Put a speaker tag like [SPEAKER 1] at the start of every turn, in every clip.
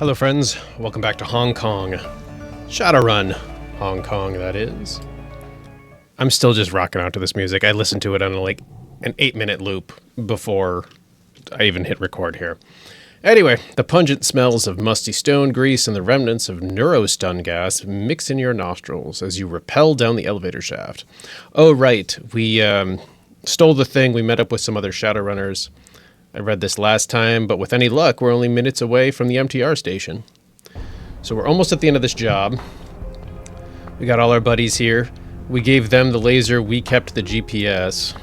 [SPEAKER 1] Hello friends, welcome back to Hong Kong. Shadowrun, Hong Kong that is. I'm still just rocking out to this music. I listened to it on like an 8-minute loop before I even hit record here. Anyway, the pungent smells of musty stone grease and the remnants of neurostun gas mix in your nostrils as you rappel down the elevator shaft. Oh right, we stole the thing, we met up with some other Shadowrunners. I read this last time, but with any luck, we're only minutes away from the MTR station. So we're almost at the end of this job. We got all our buddies here. We gave them the laser, we kept the GPS.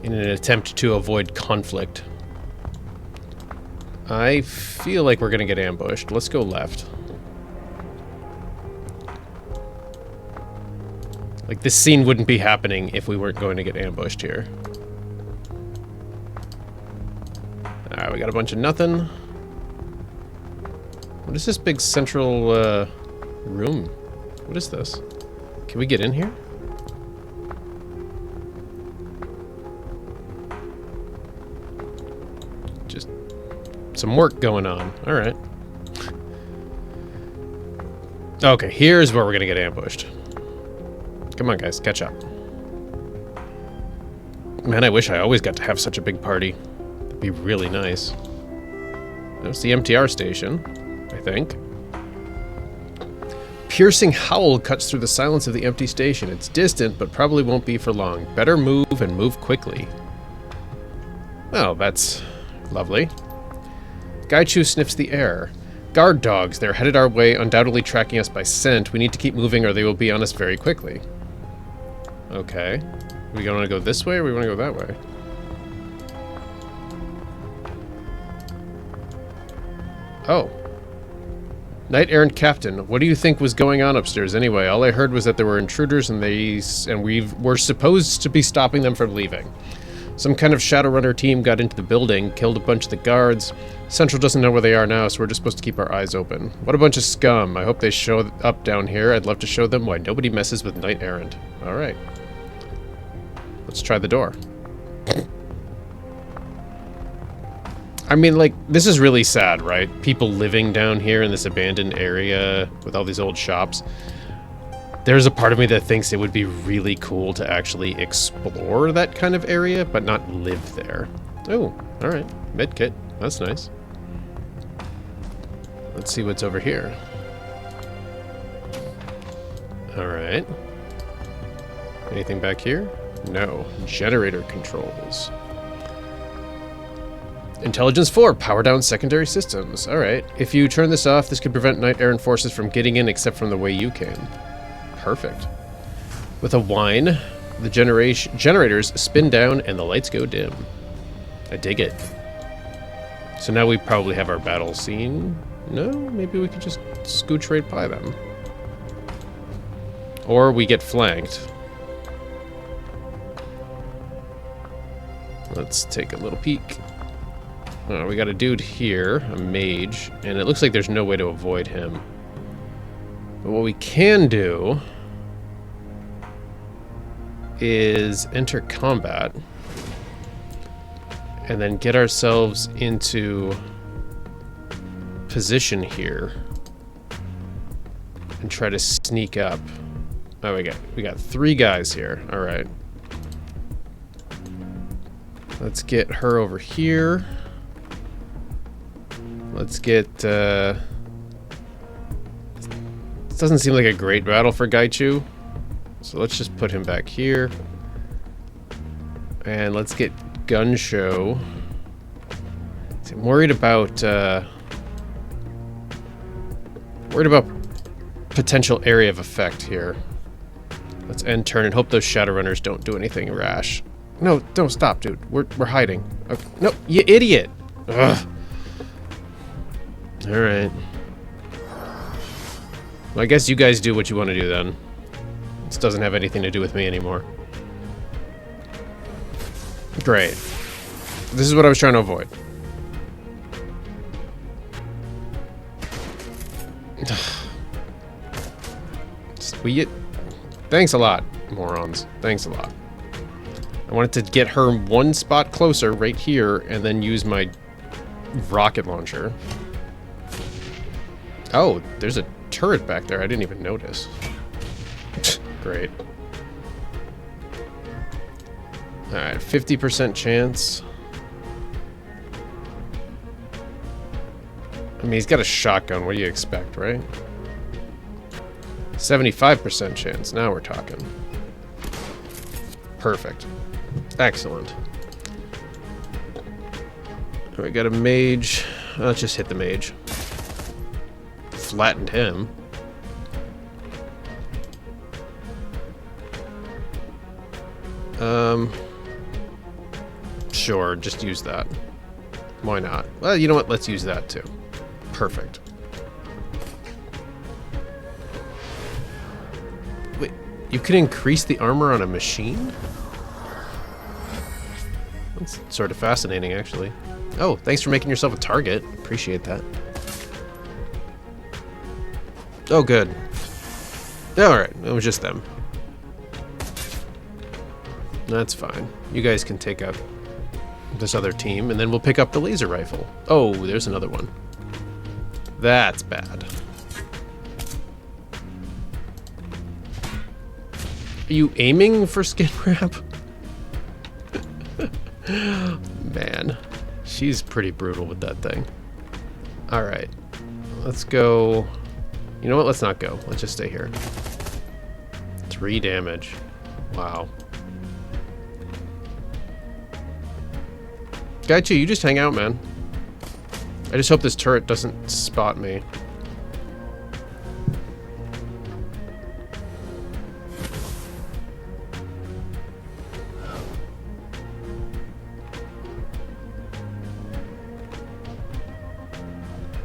[SPEAKER 1] In an attempt to avoid conflict. I feel like we're gonna get ambushed. Let's go left. Like, this scene wouldn't be happening if we weren't going to get ambushed here. Alright, we got a bunch of nothing. What is this big central, room? What is this? Can we get in here? Just some work going on. Alright. Okay, here's where we're gonna get ambushed. Come on, guys, catch up. Man, I wish I always got to have such a big party. Be really nice. There's the MTR station, I think. Piercing howl cuts through the silence of the empty station. It's distant, but probably won't be for long. Better move and move quickly. Oh, that's lovely. Gaichu sniffs the air. Guard dogs, they're headed our way, undoubtedly tracking us by scent. We need to keep moving or they will be on us very quickly. Okay. We want to go this way or we want to go that way? Oh. Knight Errant Captain, what do you think was going on upstairs anyway? All I heard was that there were intruders and we were supposed to be stopping them from leaving. Some kind of Shadowrunner team got into the building, killed a bunch of the guards. Central doesn't know where they are now, so we're just supposed to keep our eyes open. What a bunch of scum. I hope they show up down here. I'd love to show them why nobody messes with Knight Errant. Alright. Let's try the door. I mean, like, this is really sad, right? People living down here in this abandoned area with all these old shops. There's a part of me that thinks it would be really cool to actually explore that kind of area, but not live there. Oh, alright. Medkit. That's nice. Let's see what's over here. Alright. Anything back here? No. Generator controls. Intelligence 4, power down secondary systems. Alright. If you turn this off, this could prevent Knight Errant forces from getting in except from the way you came. Perfect. With a whine, the generators spin down and the lights go dim. I dig it. So now we probably have our battle scene. No? Maybe we could just scooch right by them. Or we get flanked. Let's take a little peek. We got a dude here, a mage, and it looks like there's no way to avoid him. But what we can do is enter combat and then get ourselves into position here and try to sneak up. Oh, we got 3 guys here. All right. Let's get her over here. Let's get, this doesn't seem like a great battle for Gaichu. So let's just put him back here. And let's get Gunshow. I'm worried about potential area of effect here. Let's end turn and hope those Shadowrunners don't do anything rash. No, don't stop, dude. We're hiding. Okay. No, you idiot! Ugh. Alright. Well, I guess you guys do what you want to do then. This doesn't have anything to do with me anymore. Great. This is what I was trying to avoid. Thanks a lot, morons. Thanks a lot. I wanted to get her one spot closer right here and then use my rocket launcher. Oh, there's a turret back there. I didn't even notice. Great. Alright, 50% chance. I mean, he's got a shotgun. What do you expect, right? 75% chance. Now we're talking. Perfect. Excellent. We got a mage. Let's just hit the mage. Flattened him. Sure, just use that. Why not? Well, you know what? Let's use that too. Perfect. Wait, you can increase the armor on a machine? That's sort of fascinating, actually. Oh, thanks for making yourself a target. Appreciate that. Oh, good. Alright, it was just them. That's fine. You guys can take up this other team, and then we'll pick up the laser rifle. Oh, there's another one. That's bad. Are you aiming for skin wrap? Man, she's pretty brutal with that thing. Alright, let's go. You know what? Let's not go. Let's just stay here. 3 damage. Wow. Gaichu, you just hang out, man. I just hope this turret doesn't spot me.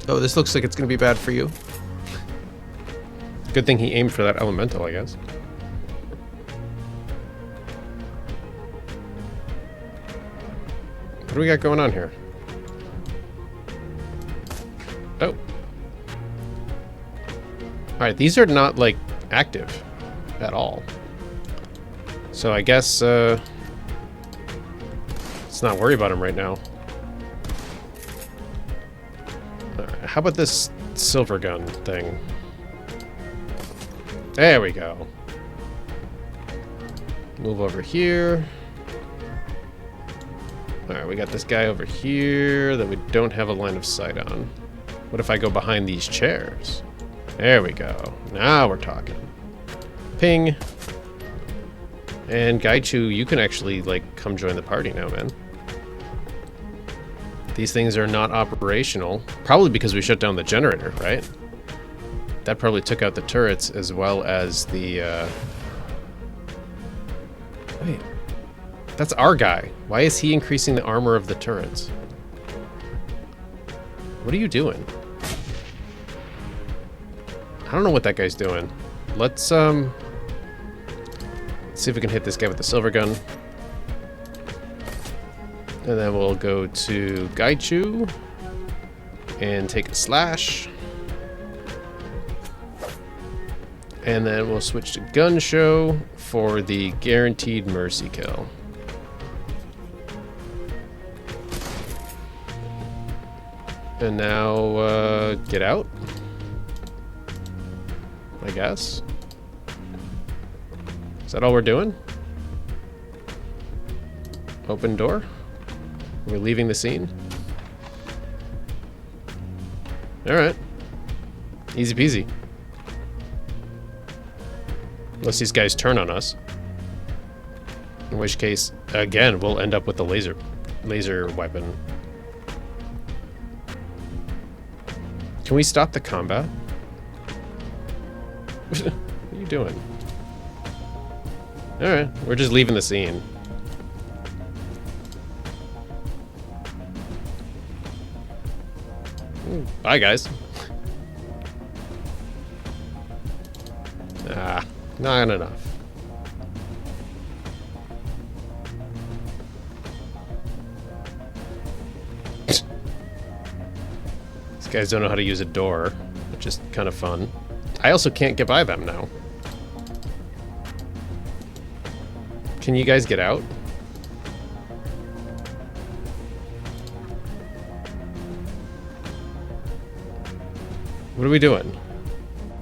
[SPEAKER 1] Oh, this looks like it's gonna be bad for you. Good thing he aimed for that elemental, I guess. What do we got going on here? Oh. Alright, these are not, like, active at all. So I guess, let's not worry about them right now. Alright, how about this silver gun thing? There we go. Move over here. Alright, we got this guy over here that we don't have a line of sight on. What if I go behind these chairs? There we go. Now we're talking. Ping. And Gaichu, you can actually, like, come join the party now, man. These things are not operational. Probably because we shut down the generator, right? That probably took out the turrets as well as the, Wait. That's our guy. Why is he increasing the armor of the turrets? What are you doing? I don't know what that guy's doing. Let's see if we can hit this guy with the silver gun. And then we'll go to Gaichu and take a slash. And then we'll switch to Gun Show for the guaranteed mercy kill. And now, get out? I guess. Is that all we're doing? Open door? We're leaving the scene? Alright. Easy peasy. Unless these guys turn on us. In which case, again, we'll end up with the laser weapon. Can we stop the combat? What are you doing? Alright, we're just leaving the scene. Ooh, bye, guys. Ah, not enough. These guys don't know how to use a door, which is kind of fun. I also can't get by them now. Can you guys get out? What are we doing?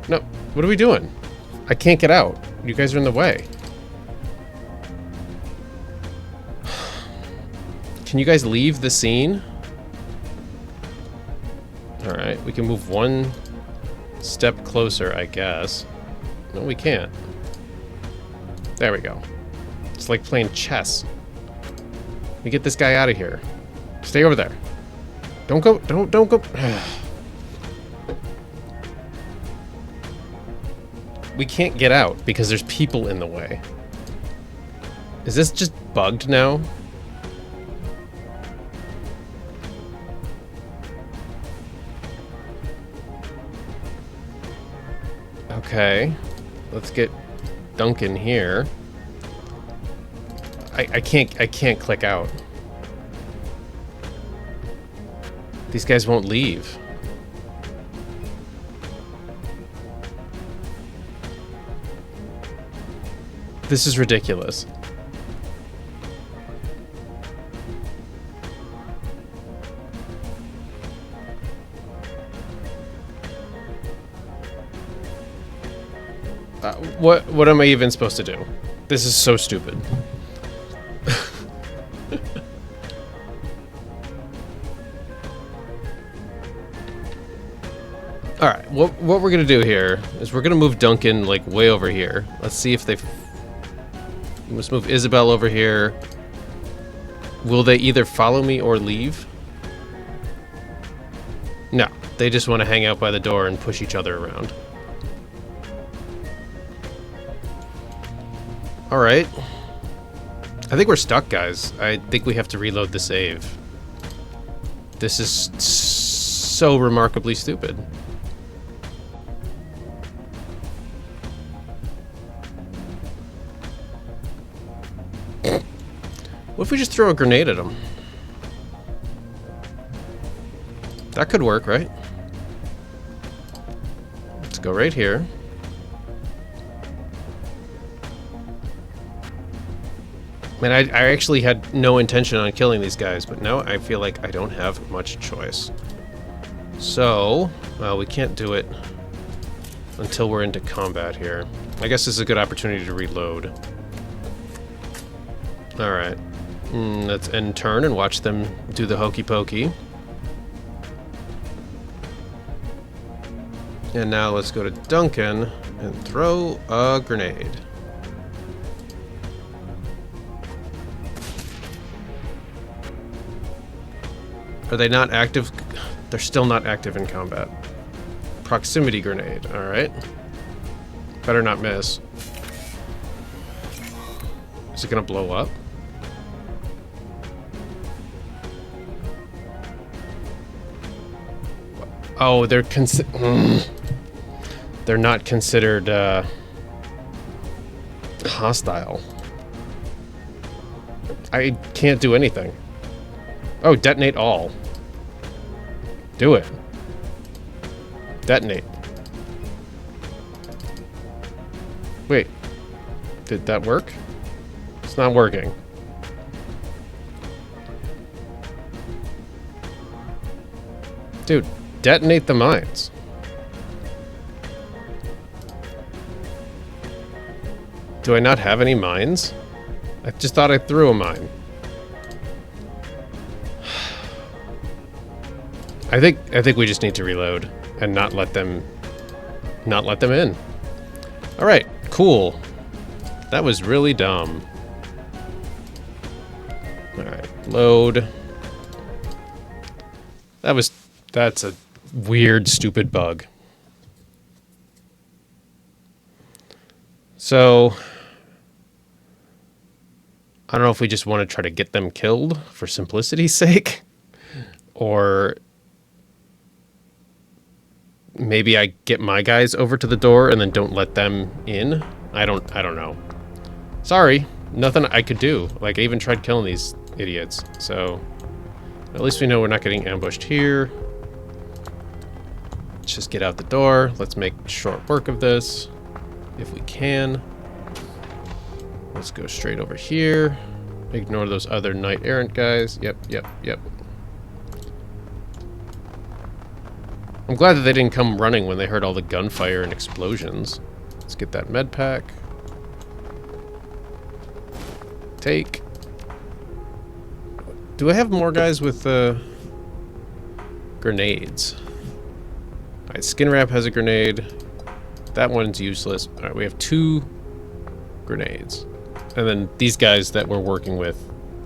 [SPEAKER 1] No, what are we doing? I can't get out. You guys are in the way. Can you guys leave the scene? Alright, we can move one step closer, I guess. No, we can't. There we go. It's like playing chess. We get this guy out of here. Stay over there. Don't go, don't go. We can't get out because there's people in the way. Is this just bugged now? Okay, let's get Duncan here. I can't click out. These guys won't leave. This is ridiculous. What am I even supposed to do? This is so stupid. Alright, what we're gonna do here is we're gonna move Duncan, like, way over here. Let's see if they... Let's move Isabel over here. Will they either follow me or leave? No, they just want to hang out by the door and push each other around. Alright. I think we're stuck, guys. I think we have to reload the save. This is so remarkably stupid. What if we just throw a grenade at him? That could work, right? Let's go right here. Man, I actually had no intention on killing these guys, but now I feel like I don't have much choice. So, well, we can't do it until we're into combat here. I guess this is a good opportunity to reload. Alright. Let's end turn and watch them do the hokey pokey. And now let's go to Duncan and throw a grenade. Are they not active? They're still not active in combat. Proximity grenade, alright. Better not miss. Is it gonna blow up? Oh, they're not considered hostile. I can't do anything. Oh, detonate all. Do it. Detonate. Wait. Did that work? It's not working. Dude, detonate the mines. Do I not have any mines? I just thought I threw a mine. I think we just need to reload and not let them in. All right, cool. That was really dumb. All right, load. That's a weird, stupid bug. So I don't know if we just want to try to get them killed for simplicity's sake, or maybe I get my guys over to the door and then don't let them in. I don't know. Sorry, nothing I could do. Like, I even tried killing these idiots. So at least we know we're not getting ambushed here. Let's just get out the door. Let's make short work of this if we can. Let's go straight over here. Ignore those other knight errant guys. Yep. I'm glad that they didn't come running when they heard all the gunfire and explosions. Let's get that med pack. Take. Do I have more guys with grenades? Alright, Skin Wrap has a grenade. That one's useless. Alright, we have 2 grenades. And then these guys that we're working with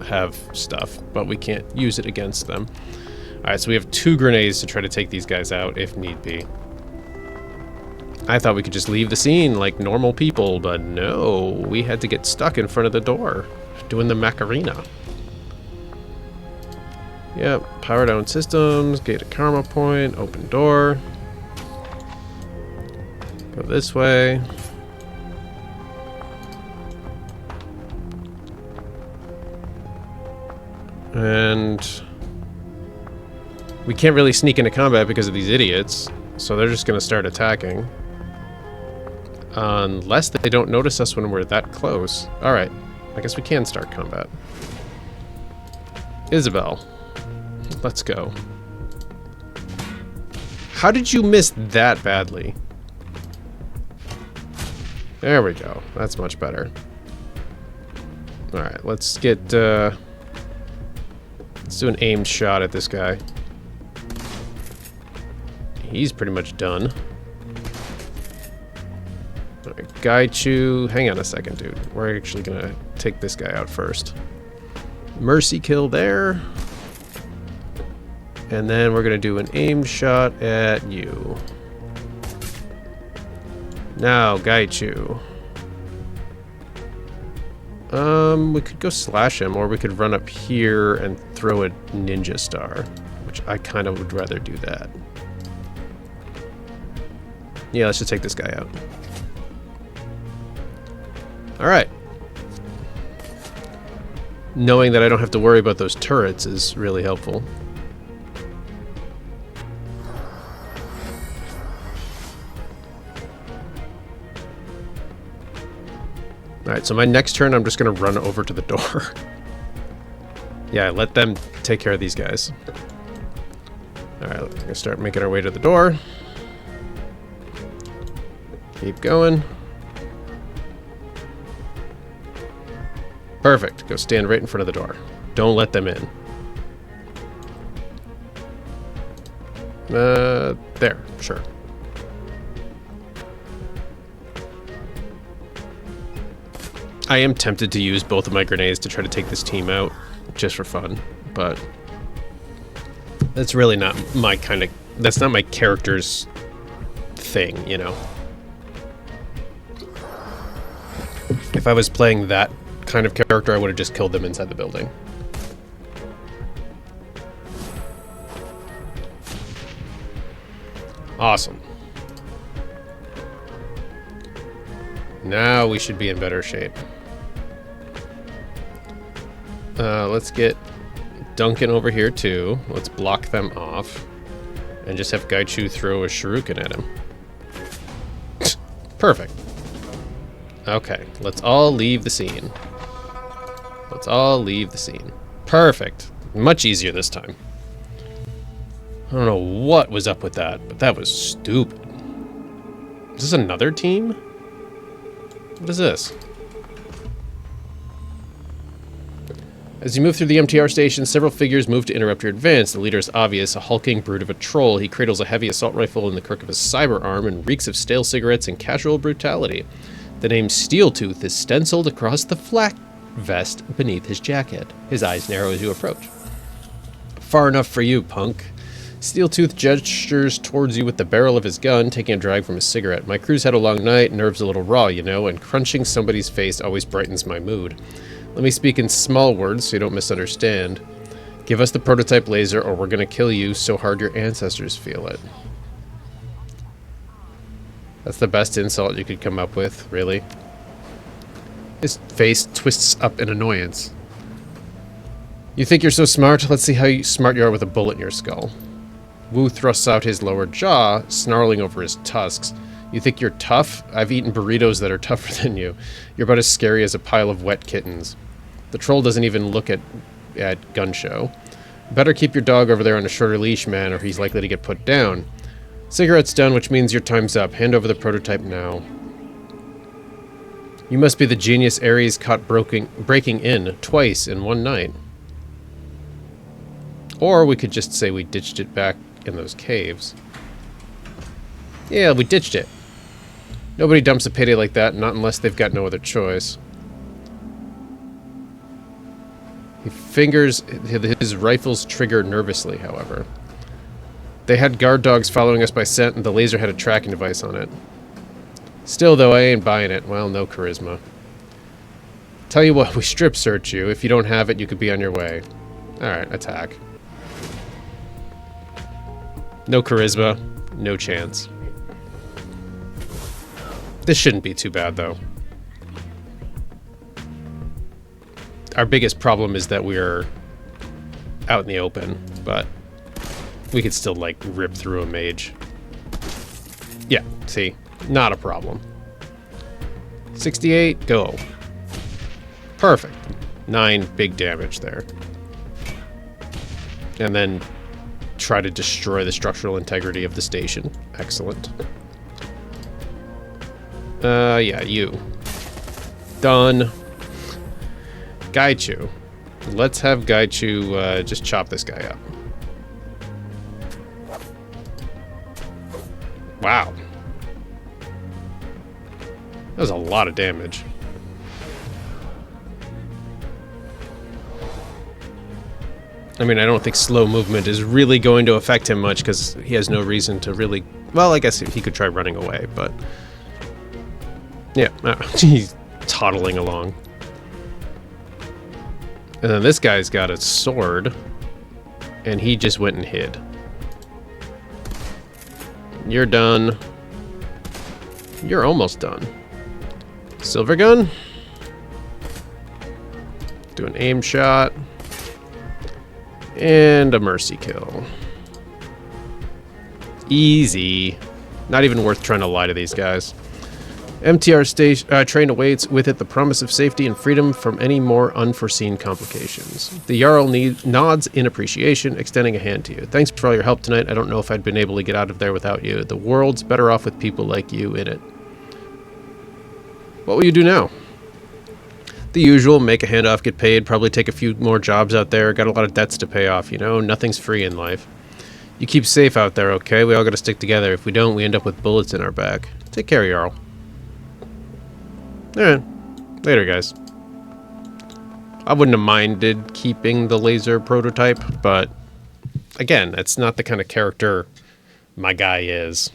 [SPEAKER 1] have stuff, but we can't use it against them. Alright, so we have 2 grenades to try to take these guys out if need be. I thought we could just leave the scene like normal people, but no, we had to get stuck in front of the door doing the Macarena. Yep, power down systems, gate a karma point, open door. Go this way. And we can't really sneak into combat because of these idiots, so they're just going to start attacking. Unless they don't notice us when we're that close. Alright, I guess we can start combat. Isabel, let's go. How did you miss that badly? There we go. That's much better. Alright, let's get, let's do an aimed shot at this guy. He's pretty much done. Alright, Gaichu. Hang on a second, dude. We're actually gonna take this guy out first. Mercy kill there. And then we're gonna do an aimed shot at you. Now, Gaichu. We could go slash him, or we could run up here and throw a ninja star, which I kind of would rather do that. Yeah, let's just take this guy out. Alright. Knowing that I don't have to worry about those turrets is really helpful. Alright, so my next turn I'm just going to run over to the door. Yeah, let them take care of these guys. Alright, we're going to start making our way to the door. Keep going. Perfect. Go stand right in front of the door. Don't let them in. There. Sure. I am tempted to use both of my grenades to try to take this team out, just for fun, but that's really not my kind of... That's not my character's thing, you know? If I was playing that kind of character, I would have just killed them inside the building. Awesome. Now we should be in better shape. Let's get Duncan over here too. Let's block them off. And just have Gaichu throw a shuriken at him. Perfect. Okay, let's all leave the scene. Let's all leave the scene. Perfect. Much easier this time. I don't know what was up with that, but that was stupid. Is this another team? What is this? As you move through the MTR station, several figures move to interrupt your advance. The leader is obvious, a hulking brute of a troll. He cradles a heavy assault rifle in the crook of his cyber arm and reeks of stale cigarettes and casual brutality. The name Steeltooth is stenciled across the flak vest beneath his jacket. His eyes narrow as you approach. Far enough for you, punk. Steeltooth gestures towards you with the barrel of his gun, taking a drag from his cigarette. My crew's had a long night, nerves a little raw, you know, and crunching somebody's face always brightens my mood. Let me speak in small words so you don't misunderstand. Give us the prototype laser or we're gonna kill you so hard your ancestors feel it. That's the best insult you could come up with, really. His face twists up in annoyance. You think you're so smart? Let's see how smart you are with a bullet in your skull. Wu thrusts out his lower jaw, snarling over his tusks. You think you're tough? I've eaten burritos that are tougher than you. You're about as scary as a pile of wet kittens. The troll doesn't even look at gun show. Better keep your dog over there on a shorter leash, man, or he's likely to get put down. Cigarette's done, which means your time's up. Hand over the prototype now. You must be the genius Ares caught breaking in twice in one night. Or we could just say we ditched it back in those caves. Yeah, we ditched it. Nobody dumps a payday like that, not unless they've got no other choice. He fingers his rifle's trigger nervously, however. They had guard dogs following us by scent, and the laser had a tracking device on it. Still, though, I ain't buying it. Well, no charisma. Tell you what, we strip search you. If you don't have it, you could be on your way. Alright, attack. No charisma. No chance. This shouldn't be too bad, though. Our biggest problem is that we're out in the open, but we could still, like, rip through a mage. Yeah, see? Not a problem. 68, go. Perfect. 9 big damage there. And then try to destroy the structural integrity of the station. Excellent. Yeah, you. Done. Gaichu. Let's have Gaichu just chop this guy up. Wow. That was a lot of damage. I mean, I don't think slow movement is really going to affect him much because he has no reason to really... Well, I guess he could try running away, but... Yeah, he's toddling along. And then this guy's got a sword, and he just went and hid. You're done. You're almost done. Silver gun. Do an aim shot. And a mercy kill. Easy. Not even worth trying to lie to these guys. MTR train awaits, with it the promise of safety and freedom from any more unforeseen complications. The Jarl nods in appreciation, extending a hand to you. Thanks for all your help tonight. I don't know if I'd been able to get out of there without you. The world's better off with people like you in it. What will you do now? The usual, make a handoff, get paid, probably take a few more jobs out there. Got a lot of debts to pay off, you know? Nothing's free in life. You keep safe out there, okay? We all gotta stick together. If we don't, we end up with bullets in our back. Take care, Jarl. Alright. Later, guys. I wouldn't have minded keeping the laser prototype, but again, that's not the kind of character my guy is.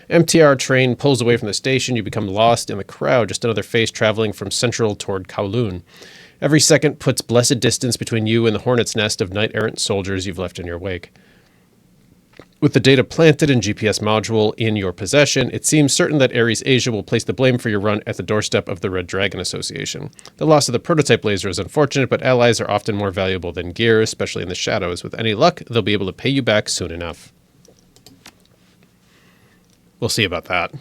[SPEAKER 1] MTR train pulls away from the station. You become lost in the crowd, just another face traveling from Central toward Kowloon. Every second puts blessed distance between you and the hornet's nest of knight-errant soldiers you've left in your wake. With the data planted and GPS module in your possession, it seems certain that Ares Asia will place the blame for your run at the doorstep of the Red Dragon Association. The loss of the prototype laser is unfortunate, but allies are often more valuable than gear, especially in the shadows. With any luck, they'll be able to pay you back soon enough. We'll see about that.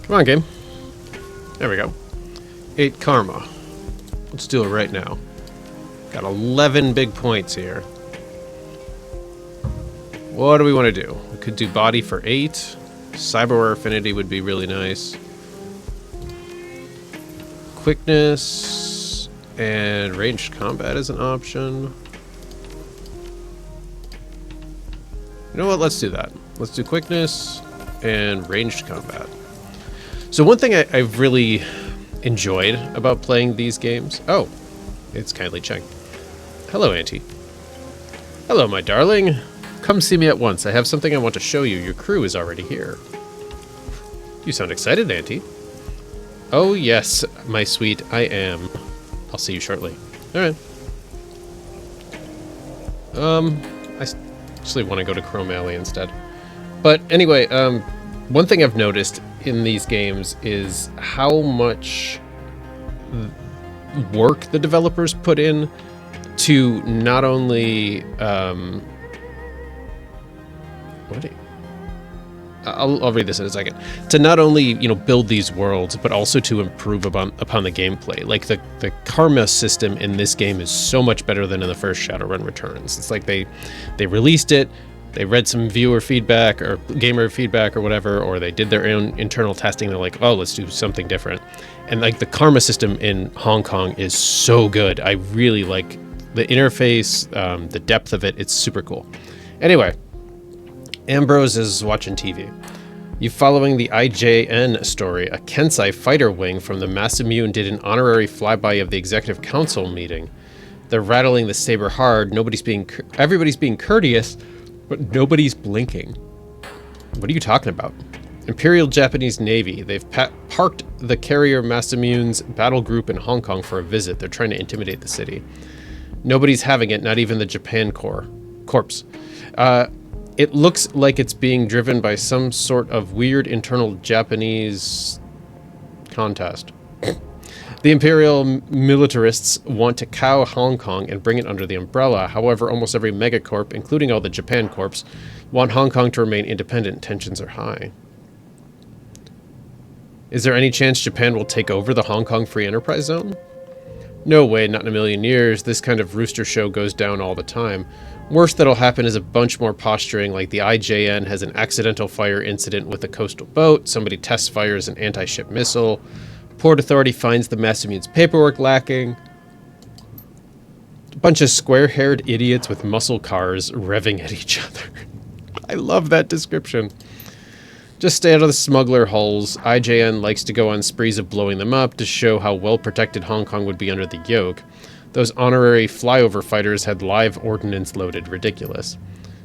[SPEAKER 1] Come on, game. There we go. 8 karma. Let's do it right now. Got 11 big points here. What do we want to do? We could do body for 8. Cyberware affinity would be really nice. Quickness and ranged combat is an option. You know what? Let's do that. Let's do quickness and ranged combat. So one thing I've really enjoyed about playing these games... Oh, it's kindly Cheng. Hello, Auntie. Hello, my darling. Come see me at once. I have something I want to show you. Your crew is already here. You sound excited, Auntie. Oh, yes, my sweet, I am. I'll see you shortly. Alright. I actually want to go to Chrome Alley instead. But anyway, one thing I've noticed in these games is how much work the developers put in to not only I'll read this in a second. To not only, you know, build these worlds, but also to improve upon the gameplay. Like the karma system in this game is so much better than in the first Shadowrun Returns. It's like they released it, they read some viewer feedback or gamer feedback or whatever, or they did their own internal testing. They're like, oh, let's do something different. And like the karma system in Hong Kong is so good. I really like the interface, the depth of it. It's super cool. Anyway. Ambrose is watching TV. You following the IJN story, a Kensai fighter wing from the Masamune did an honorary flyby of the Executive Council meeting. They're rattling the saber hard. Everybody's being courteous, but nobody's blinking. What are you talking about? Imperial Japanese Navy. They've parked the carrier Masamune's battle group in Hong Kong for a visit. They're trying to intimidate the city. Nobody's having it, not even the Japan Corps. It looks like it's being driven by some sort of weird internal Japanese contest. The Imperial militarists want to cow Hong Kong and bring it under the umbrella. However, almost every megacorp, including all the Japan corps, want Hong Kong to remain independent. Tensions are high. Is there any chance Japan will take over the Hong Kong Free Enterprise Zone? No way, not in a million years. This kind of rooster show goes down all the time. Worst that'll happen is a bunch more posturing, like the IJN has an accidental fire incident with a coastal boat, somebody test fires an anti-ship missile, Port Authority finds the Masamune's paperwork lacking, a bunch of square-haired idiots with muscle cars revving at each other. I love that description. Just stay out of the smuggler hulls. IJN likes to go on sprees of blowing them up to show how well-protected Hong Kong would be under the yoke. Those honorary flyover fighters had live ordnance loaded. Ridiculous.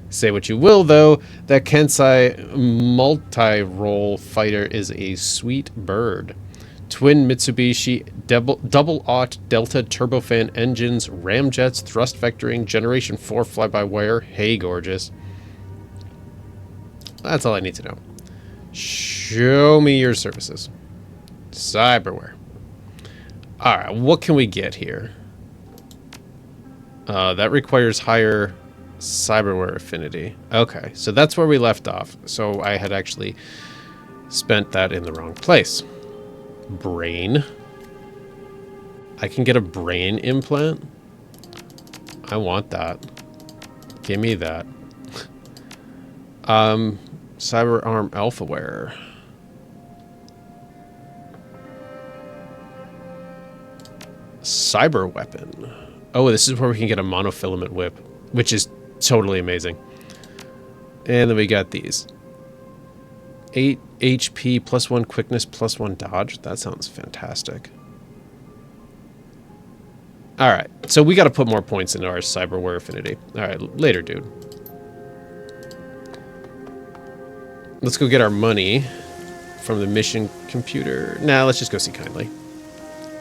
[SPEAKER 1] Say what you will, though, that Kensai multi-role fighter is a sweet bird. Twin Mitsubishi double-aught Delta turbofan engines, ramjets, thrust vectoring, Generation 4 fly-by-wire. Hey, gorgeous. That's all I need to know. Show me your services. Cyberware. Alright, what can we get here? That requires higher cyberware affinity. Okay, so that's where we left off. So I had actually spent that in the wrong place. Brain. I can get a brain implant? I want that. Give me that. Cyber arm alphaware. Cyber weapon. Oh, this is where we can get a monofilament whip, which is totally amazing. And then we got these. 8 HP plus 1 quickness plus 1 dodge. That sounds fantastic. Alright, so we got to put more points into our cyberware affinity. Alright, later, dude. Let's go get our money from the mission computer. Nah, let's just go see Kindly.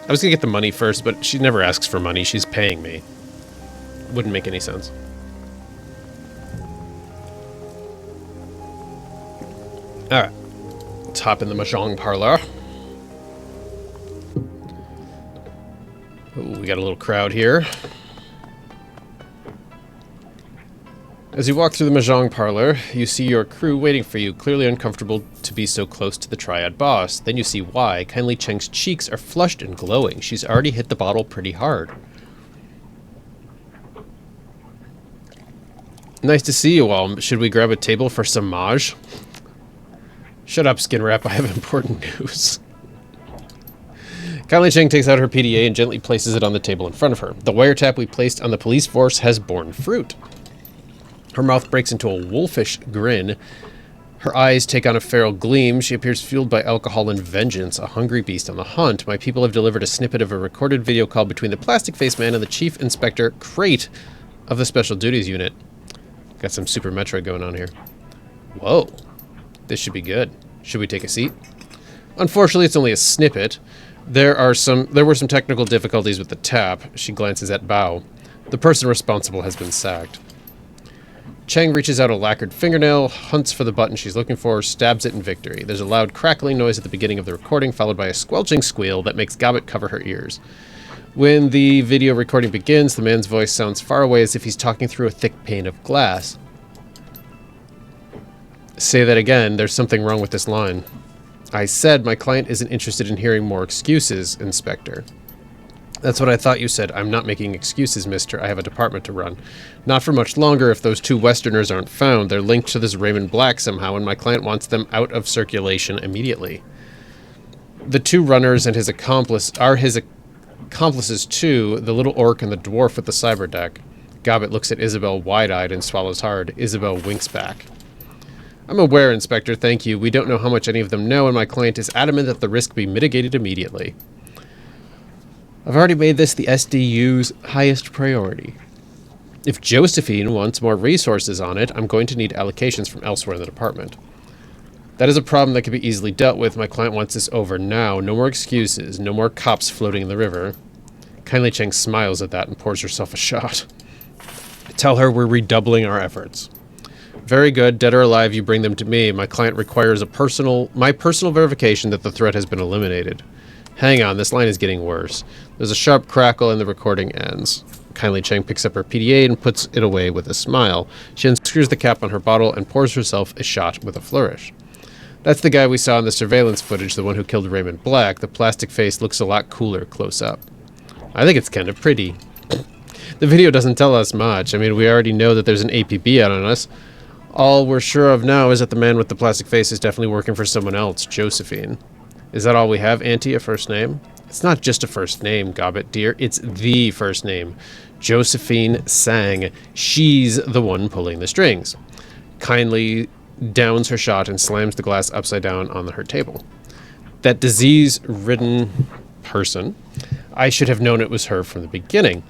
[SPEAKER 1] I was gonna get the money first, but she never asks for money. She's paying me. Wouldn't make any sense. Alright. Let's hop in the Mahjong parlor. Ooh, we got a little crowd here. As you walk through the Mahjong parlor, you see your crew waiting for you, clearly uncomfortable to be so close to the Triad boss. Then you see why. Kindly Cheng's cheeks are flushed and glowing. She's already hit the bottle pretty hard. Nice to see you all. Should we grab a table for some maj? Shut up, Skin Wrap. I have important news. Kindly Cheng takes out her PDA and gently places it on the table in front of her. The wiretap we placed on the police force has borne fruit. Her mouth breaks into a wolfish grin. Her eyes take on a feral gleam. She appears fueled by alcohol and vengeance, a hungry beast on the hunt. My people have delivered a snippet of a recorded video call between the plastic face man and the chief inspector Crate of the Special Duties Unit. Got some Super Metroid going on here. Whoa. This should be good. Should we take a seat? Unfortunately, it's only a snippet. There were some technical difficulties with the tap. She glances at Bao. The person responsible has been sacked. Cheng reaches out a lacquered fingernail, hunts for the button she's looking for, stabs it in victory. There's a loud crackling noise at the beginning of the recording, followed by a squelching squeal that makes Gobbet cover her ears. When the video recording begins, the man's voice sounds far away as if he's talking through a thick pane of glass. Say that again. There's something wrong with this line. I said my client isn't interested in hearing more excuses, Inspector. That's what I thought you said. I'm not making excuses, mister. I have a department to run. Not for much longer if those two Westerners aren't found. They're linked to this Raymond Black somehow, and my client wants them out of circulation immediately. The two runners and his accomplice are his accomplices too, the little orc and the dwarf with the cyber deck. Gobbett looks at Isabel wide-eyed and swallows hard. Isabel winks back. I'm aware, Inspector, thank you. We don't know how much any of them know, and my client is adamant that the risk be mitigated immediately. I've already made this the SDU's highest priority. If Josephine wants more resources on it, I'm going to need allocations from elsewhere in the department. That is a problem that can be easily dealt with. My client wants this over now. No more excuses. No more cops floating in the river. Kindly Cheng smiles at that and pours herself a shot. Tell her we're redoubling our efforts. Very good. Dead or alive, you bring them to me. My client requires my personal verification that the threat has been eliminated. Hang on, this line is getting worse. There's a sharp crackle and the recording ends. Kindly Cheng picks up her PDA and puts it away with a smile. She unscrews the cap on her bottle and pours herself a shot with a flourish. That's the guy we saw in the surveillance footage, the one who killed Raymond Black. The plastic face looks a lot cooler close up. I think it's kind of pretty. The video doesn't tell us much. I mean, we already know that there's an APB out on us. All we're sure of now is that the man with the plastic face is definitely working for someone else, Josephine. Is that all we have, Auntie, a first name? It's not just a first name, Gobbett, dear. It's the first name. Josephine Sang. She's the one pulling the strings. Kindly downs her shot and slams the glass upside down on her table. That disease-ridden person. I should have known it was her from the beginning.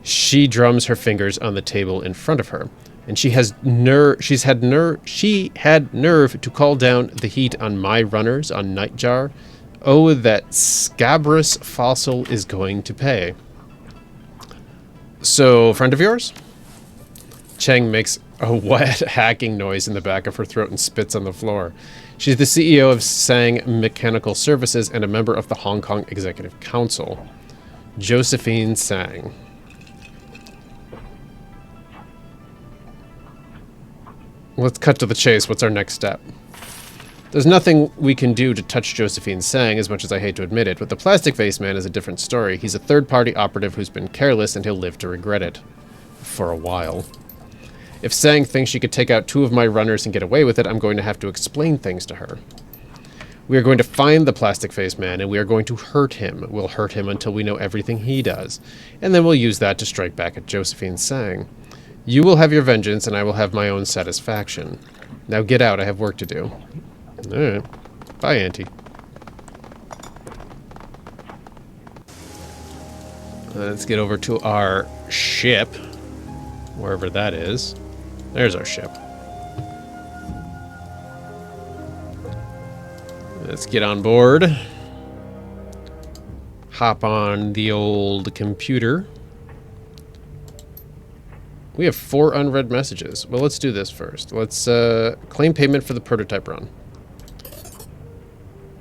[SPEAKER 1] She drums her fingers on the table in front of her. And she had nerve to call down the heat on my runners on Nightjar. Oh, that scabrous fossil is going to pay. So, friend of yours? Cheng makes a wet hacking noise in the back of her throat and spits on the floor. She's the CEO of Sang Mechanical Services and a member of the Hong Kong Executive Council. Josephine Sang. Let's cut to the chase. What's our next step? There's nothing we can do to touch Josephine Sang, as much as I hate to admit it, but the plastic face man is a different story. He's a third-party operative who's been careless, and he'll live to regret it. For a while. If Sang thinks she could take out two of my runners and get away with it, I'm going to have to explain things to her. We are going to find the plastic face man, and we are going to hurt him. We'll hurt him until we know everything he does. And then we'll use that to strike back at Josephine Sang. You will have your vengeance, and I will have my own satisfaction. Now get out, I have work to do. Alright. Bye, Auntie. Let's get over to our ship. Wherever that is. There's our ship. Let's get on board. Hop on the old computer. We have 4 unread messages. Well, let's do this first. Let's claim payment for the prototype run.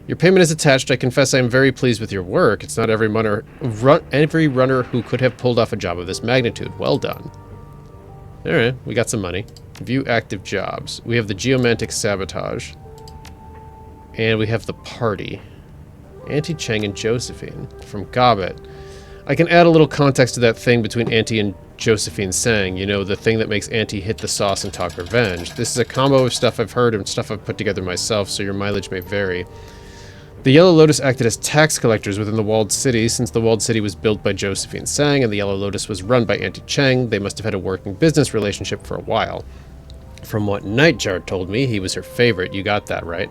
[SPEAKER 1] Your payment is attached. I confess I am very pleased with your work. It's not every runner who could have pulled off a job of this magnitude. Well done. Alright, we got some money. View active jobs. We have the geomantic sabotage. And we have the party. Auntie Cheng and Josephine from Gobbett. I can add a little context to that thing between Auntie and Josephine Sang. You know, the thing that makes Auntie hit the sauce and talk revenge. This is a combo of stuff I've heard and stuff I've put together myself, so your mileage may vary. The Yellow Lotus acted as tax collectors within the walled city. Since the walled city was built by Josephine Sang and the Yellow Lotus was run by Auntie Cheng, they must have had a working business relationship for a while. From what Nightjar told me, he was her favorite. You got that right.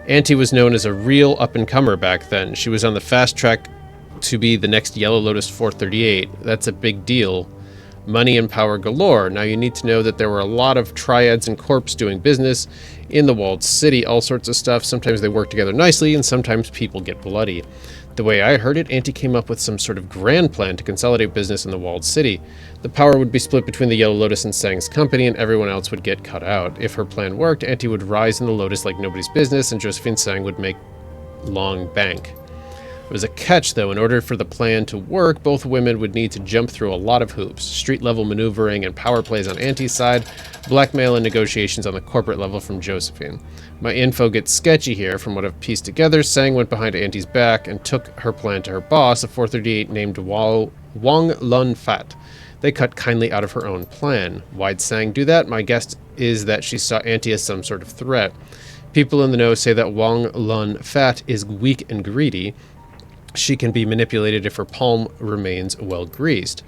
[SPEAKER 1] Auntie was known as a real up-and-comer back then. She was on the fast track to be the next Yellow Lotus 438. That's a big deal. Money and power galore. Now you need to know that there were a lot of triads and corps doing business in the walled city, all sorts of stuff. Sometimes they work together nicely, and sometimes people get bloody. The way I heard it, Auntie came up with some sort of grand plan to consolidate business in the walled city. The power would be split between the Yellow Lotus and Sang's company, and everyone else would get cut out. If her plan worked, Auntie would rise in the Lotus like nobody's business, and Josephine Sang would make long bank. There was a catch, though. In order for the plan to work, both women would need to jump through a lot of hoops. Street-level maneuvering and power plays on Auntie's side, blackmail and negotiations on the corporate level from Josephine. My info gets sketchy here. From what I've pieced together, Sang went behind Auntie's back and took her plan to her boss, a 438 named Wong Lun Fat. They cut kindly out of her own plan. Why'd Sang do that? My guess is that she saw Auntie as some sort of threat. People in the know say that Wong Lun Fat is weak and greedy. She can be manipulated if her palm remains well greased.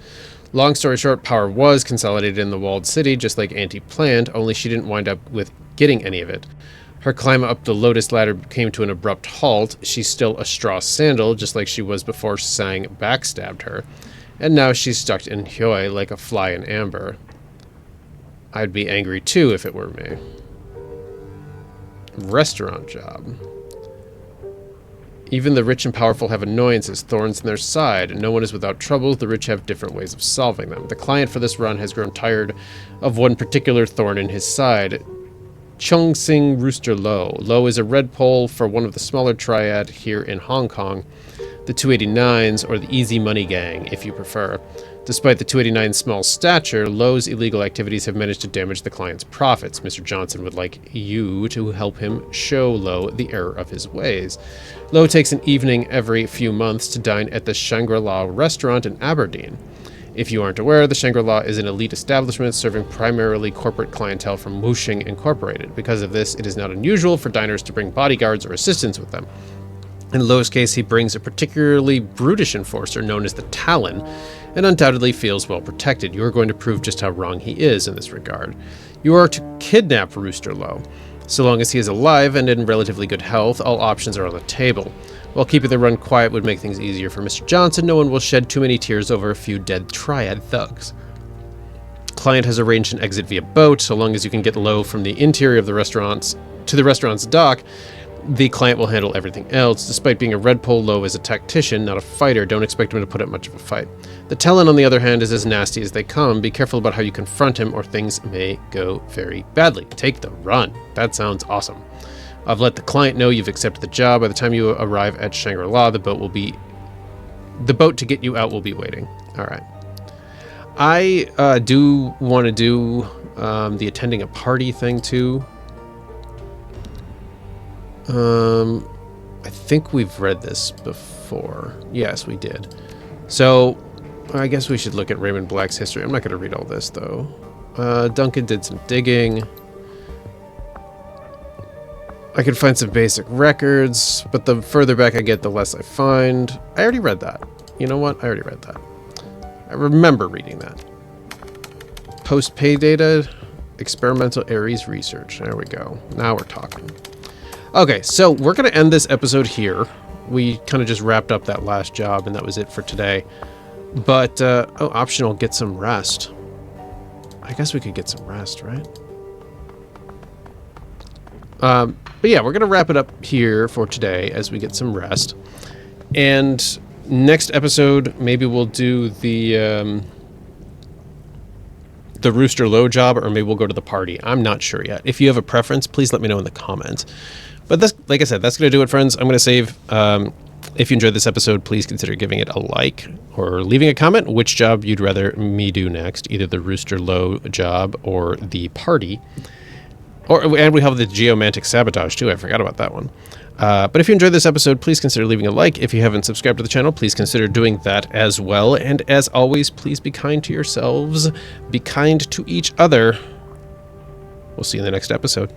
[SPEAKER 1] Long story short, power was consolidated in the walled city, just like Auntie planned, only she didn't wind up with getting any of it. Her climb up the Lotus ladder came to an abrupt halt. She's still a straw sandal, just like she was before Sang backstabbed her. And now she's stuck in Hyoi like a fly in amber. I'd be angry too if it were me. Restaurant job. Even the rich and powerful have annoyances, thorns in their side, and no one is without troubles. The rich have different ways of solving them. The client for this run has grown tired of one particular thorn in his side. Chung Sing Rooster Lo. Lo is a red pole for one of the smaller triad here in Hong Kong, the 289s, or the Easy Money Gang, if you prefer. Despite the 289's small stature, Lo's illegal activities have managed to damage the client's profits. Mr. Johnson would like you to help him show Lo the error of his ways. Lo takes an evening every few months to dine at the Shangri-La restaurant in Aberdeen. If you aren't aware, the Shangri-La is an elite establishment serving primarily corporate clientele from Wuxing Incorporated. Because of this, it is not unusual for diners to bring bodyguards or assistants with them. In Lo's case, he brings a particularly brutish enforcer known as the Talon, and undoubtedly feels well protected. You are going to prove just how wrong he is in this regard. You are to kidnap Rooster Lo. So long as he is alive and in relatively good health, all options are on the table. While keeping the run quiet would make things easier for Mr. Johnson, no one will shed too many tears over a few dead triad thugs. Client has arranged an exit via boat. So long as you can get Lo from the interior of the restaurants to the restaurant's dock, the client will handle everything else. Despite being a red pole, Lo is a tactician, not a fighter. Don't expect him to put up much of a fight. The Talon, on the other hand, is as nasty as they come. Be careful about how you confront him, or things may go very badly. Take the run. That sounds awesome. I've let the client know you've accepted the job. By the time you arrive at Shangri-La, the boat to get you out will be waiting. All right. I do want to do the attending a party thing too. I think we've read this before. Yes, we did. So, I guess we should look at Raymond Black's history. I'm not going to read all this, though. Duncan did some digging. I could find some basic records, but the further back I get, the less I find. I already read that. You know what? I already read that. I remember reading that. Post-pay data, experimental ARES research. There we go. Now we're talking. Okay, so we're going to end this episode here. We kind of just wrapped up that last job, and that was it for today. But, optional, get some rest. I guess we could get some rest, right? But yeah, we're going to wrap it up here for today as we get some rest. And next episode, maybe we'll do the Rooster Lo job, or maybe we'll go to the party. I'm not sure yet. If you have a preference, please let me know in the comments. But that's, like I said, that's going to do it, friends. I'm going to save. If you enjoyed this episode, please consider giving it a like or leaving a comment which job you'd rather me do next, either the Rooster Lo job or the party. And we have the Geomantic Sabotage, too. I forgot about that one. But if you enjoyed this episode, please consider leaving a like. If you haven't subscribed to the channel, please consider doing that as well. And as always, please be kind to yourselves. Be kind to each other. We'll see you in the next episode.